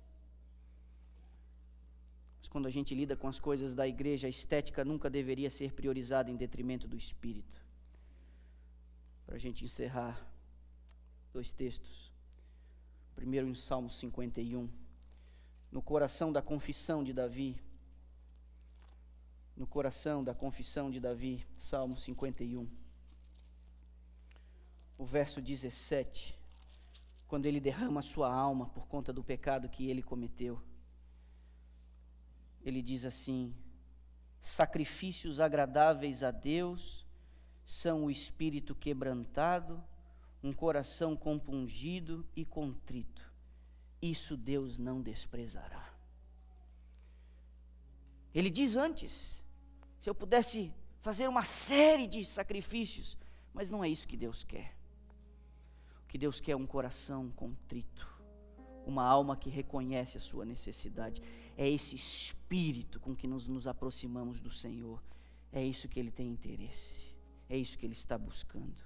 Mas quando a gente lida com as coisas da igreja, a estética nunca deveria ser priorizada em detrimento do espírito. Para a gente encerrar, 2 textos. Primeiro em Salmo 51, no coração da confissão de Davi. No coração da confissão de Davi, Salmo 51. O verso 17, quando ele derrama sua alma por conta do pecado que ele cometeu. Ele diz assim: sacrifícios agradáveis a Deus são o espírito quebrantado, um coração compungido e contrito. Isso Deus não desprezará. Ele diz antes: se eu pudesse fazer uma série de sacrifícios, mas não é isso que Deus quer. O que Deus quer é um coração contrito, uma alma que reconhece a sua necessidade. É esse espírito com que nos aproximamos do Senhor. É isso que Ele tem interesse, é isso que Ele está buscando.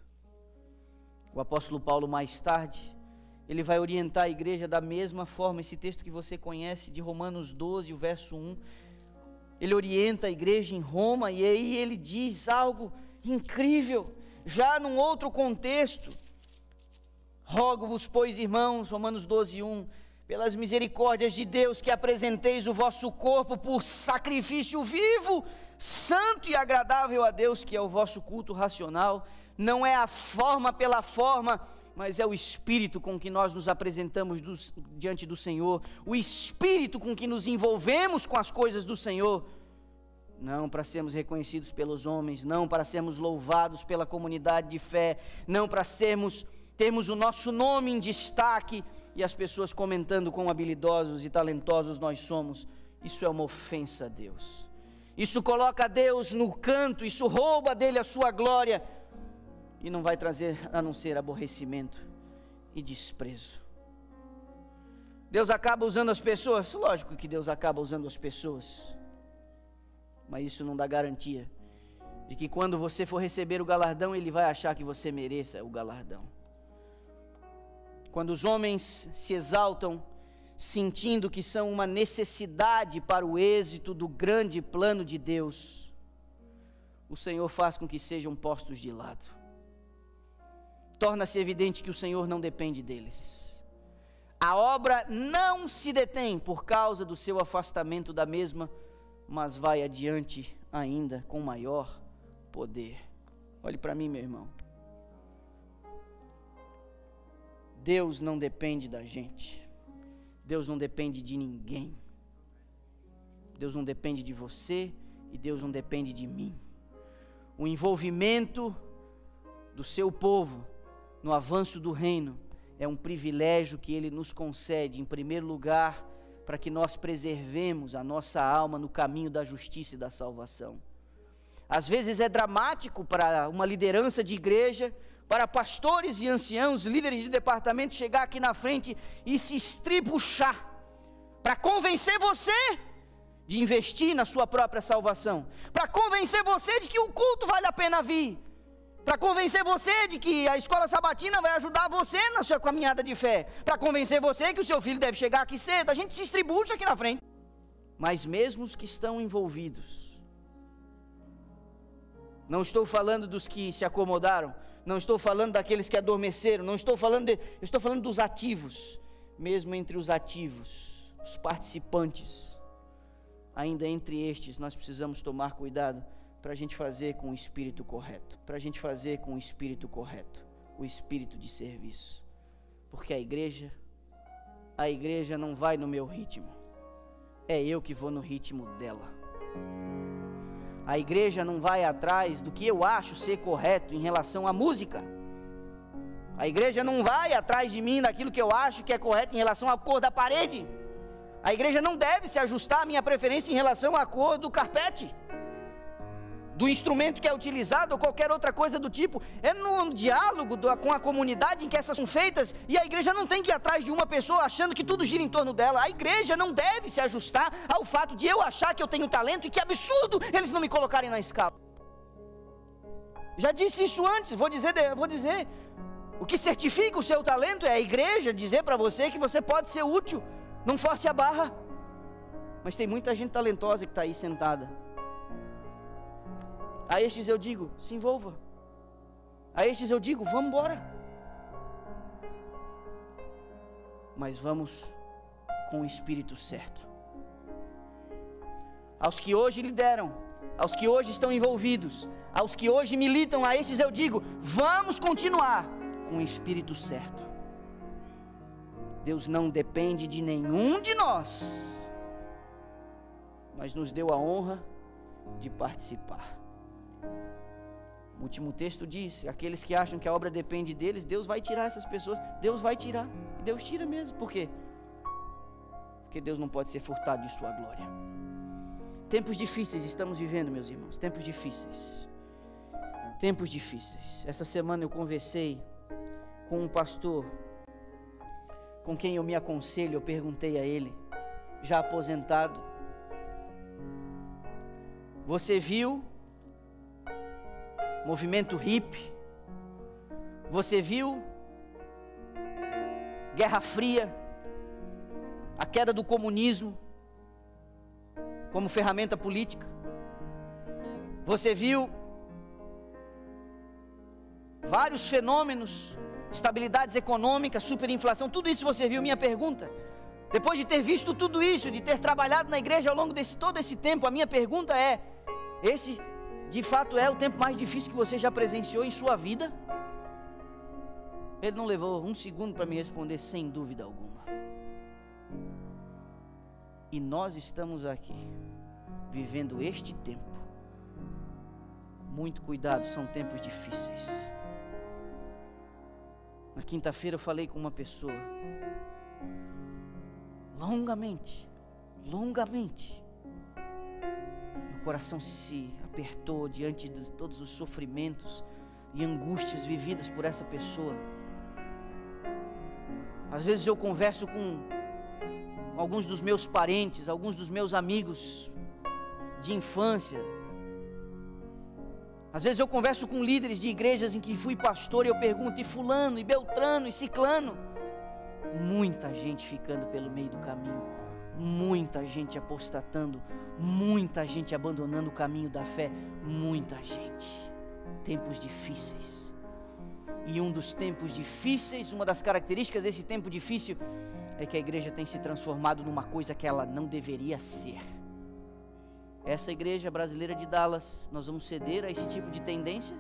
O apóstolo Paulo, mais tarde, ele vai orientar a igreja da mesma forma. Esse texto que você conhece, de Romanos 12, o verso 1, ele orienta a igreja em Roma, e aí ele diz algo incrível, já num outro contexto. Rogo-vos, pois, irmãos, Romanos 12, 1, pelas misericórdias de Deus, que apresenteis o vosso corpo por sacrifício vivo, santo e agradável a Deus, que é o vosso culto racional. Não é a forma pela forma, mas é o espírito com que nós nos apresentamos diante do Senhor, o espírito com que nos envolvemos com as coisas do Senhor, não para sermos reconhecidos pelos homens, não para sermos louvados pela comunidade de fé, não para termos o nosso nome em destaque e as pessoas comentando quão habilidosos e talentosos nós somos. Isso é uma ofensa a Deus, isso coloca Deus no canto, isso rouba dele a sua glória, e não vai trazer a não ser aborrecimento e desprezo. Deus acaba usando as pessoas? Lógico que Deus acaba usando as pessoas, mas isso não dá garantia de que quando você for receber o galardão, Ele vai achar que você mereça o galardão. Quando os homens se exaltam, sentindo que são uma necessidade para o êxito do grande plano de Deus, o Senhor faz com que sejam postos de lado. Torna-se evidente que o Senhor não depende deles. A obra não se detém por causa do seu afastamento da mesma, mas vai adiante ainda com maior poder. Olhe para mim, meu irmão. Deus não depende da gente. Deus não depende de ninguém. Deus não depende de você e Deus não depende de mim. O envolvimento do seu povo no avanço do reino é um privilégio que Ele nos concede, em primeiro lugar, para que nós preservemos a nossa alma no caminho da justiça e da salvação. Às vezes é dramático para uma liderança de igreja, para pastores e anciãos, líderes de departamento, chegar aqui na frente e se estribuchar, para convencer você de investir na sua própria salvação, para convencer você de que o culto vale a pena vir, para convencer você de que a escola sabatina vai ajudar você na sua caminhada de fé, para convencer você que o seu filho deve chegar aqui cedo. A gente se estribucha aqui na frente. Mas mesmo os que estão envolvidos, não estou falando dos que se acomodaram, não estou falando daqueles que adormeceram, eu estou falando dos ativos. Mesmo entre os ativos, os participantes, ainda entre estes, nós precisamos tomar cuidado para a gente fazer com o espírito correto, o espírito de serviço, porque a igreja não vai no meu ritmo, é eu que vou no ritmo dela. A igreja não vai atrás do que eu acho ser correto em relação à música, a igreja não vai atrás de mim daquilo que eu acho que é correto em relação à cor da parede, a igreja não deve se ajustar à minha preferência em relação à cor do carpete, do instrumento que é utilizado ou qualquer outra coisa do tipo. É no diálogo com a comunidade em que essas são feitas, e a igreja não tem que ir atrás de uma pessoa achando que tudo gira em torno dela. A igreja não deve se ajustar ao fato de eu achar que eu tenho talento e que absurdo eles não me colocarem na escala. Já disse isso antes, vou dizer, o que certifica o seu talento é a igreja dizer para você que você pode ser útil, não force a barra. Mas tem muita gente talentosa que está aí sentada. A estes eu digo, se envolva. A estes eu digo, vamos embora. Mas vamos com o espírito certo. Aos que hoje lideram, aos que hoje estão envolvidos, aos que hoje militam, a estes eu digo, vamos continuar com o espírito certo. Deus não depende de nenhum de nós, mas nos deu a honra de participar. O último texto diz: aqueles que acham que a obra depende deles, Deus vai tirar essas pessoas. Deus vai tirar, e Deus tira mesmo. Por quê? Porque Deus não pode ser furtado de sua glória. Tempos difíceis estamos vivendo, meus irmãos. Tempos difíceis. Tempos difíceis. Essa semana eu conversei com um pastor com quem eu me aconselho. Eu perguntei a ele, já aposentado: você viu movimento hippie? Você viu Guerra Fria, a queda do comunismo como ferramenta política? Você viu vários fenômenos, estabilidades econômicas, superinflação, tudo isso você viu? Minha pergunta, depois de ter visto tudo isso, de ter trabalhado na igreja ao longo de todo esse tempo, a minha pergunta é: esse de fato é o tempo mais difícil que você já presenciou em sua vida? Ele não levou um segundo para me responder, sem dúvida alguma. E nós estamos aqui, vivendo este tempo. Muito cuidado, são tempos difíceis. Na quinta-feira eu falei com uma pessoa, longamente, meu coração se apertou diante de todos os sofrimentos e angústias vividas por essa pessoa. Às vezes eu converso com alguns dos meus parentes, alguns dos meus amigos de infância. Às vezes eu converso com líderes de igrejas em que fui pastor e eu pergunto: e fulano, e beltrano, e ciclano? Muita gente ficando pelo meio do caminho, muita gente apostatando, muita gente abandonando o caminho da fé, muita gente. Tempos difíceis. E um dos tempos difíceis, uma das características desse tempo difícil é que a igreja tem se transformado numa coisa que ela não deveria ser. Essa igreja brasileira de Dallas, nós vamos ceder a esse tipo de tendência?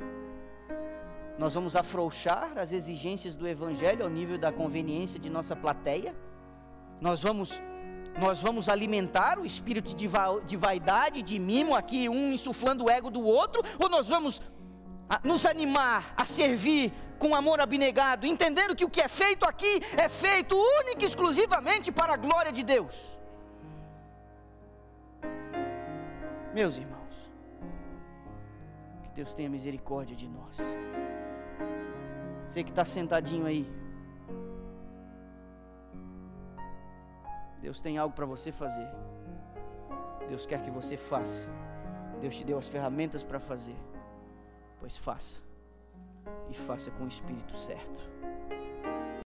Nós vamos afrouxar as exigências do evangelho ao nível da conveniência de nossa plateia? Nós vamos Nós vamos alimentar o espírito de vaidade, de mimo, aqui um insuflando o ego do outro, ou nós vamos nos animar a servir com amor abnegado, entendendo que o que é feito aqui é feito única e exclusivamente para a glória de Deus? Meus irmãos, que Deus tenha misericórdia de nós. Você que está sentadinho aí, Deus tem algo para você fazer. Deus quer que você faça. Deus te deu as ferramentas para fazer. Pois faça. E faça com o espírito certo.